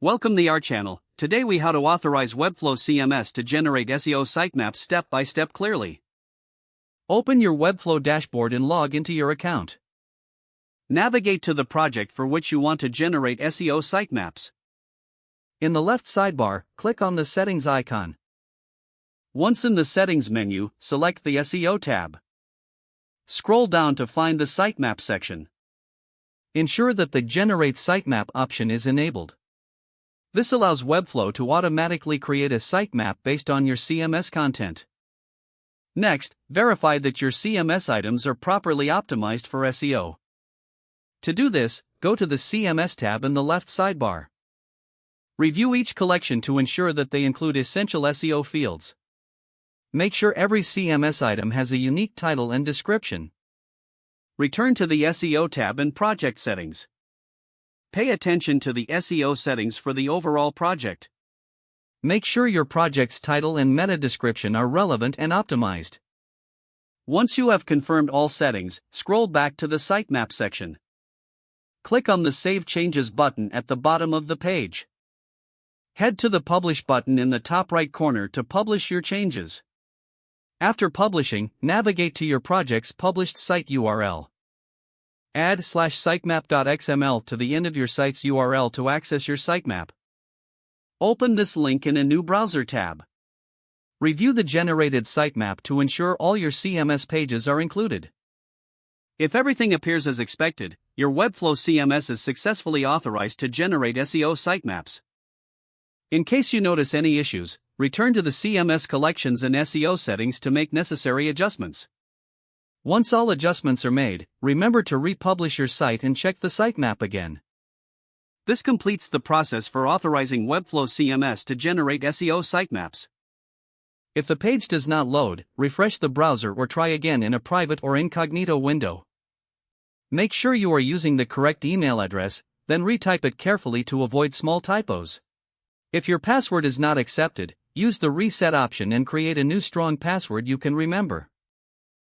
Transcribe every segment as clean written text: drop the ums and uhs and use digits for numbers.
Welcome to our channel. Today we how to authorize Webflow CMS to generate SEO sitemaps step by step clearly. Open your Webflow dashboard and log into your account. Navigate to the project for which you want to generate SEO sitemaps. In the left sidebar, click on the settings icon. Once in the settings menu, select the SEO tab. Scroll down to find the sitemap section. Ensure that the Generate Sitemap option is enabled. This allows Webflow to automatically create a sitemap based on your CMS content. Next, verify that your CMS items are properly optimized for SEO. To do this, go to the CMS tab in the left sidebar. Review each collection to ensure that they include essential SEO fields. Make sure every CMS item has a unique title and description. Return to the SEO tab in Project Settings. Pay attention to the SEO settings for the overall project. Make sure your project's title and meta description are relevant and optimized. Once you have confirmed all settings, scroll back to the sitemap section. Click on the Save Changes button at the bottom of the page. Head to the Publish button in the top right corner to publish your changes. After publishing, navigate to your project's published site URL. Add /sitemap.xml to the end of your site's URL to access your sitemap. Open this link in a new browser tab. Review the generated sitemap to ensure all your CMS pages are included. If everything appears as expected, your Webflow CMS is successfully authorized to generate SEO sitemaps. In case you notice any issues, return to the CMS collections and SEO settings to make necessary adjustments. Once all adjustments are made, remember to republish your site and check the sitemap again. This completes the process for authorizing Webflow CMS to generate SEO sitemaps. If the page does not load, refresh the browser or try again in a private or incognito window. Make sure you are using the correct email address, then retype it carefully to avoid small typos. If your password is not accepted, use the reset option and create a new strong password you can remember.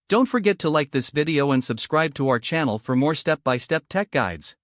Don't forget to like this video and subscribe to our channel for more step-by-step tech guides.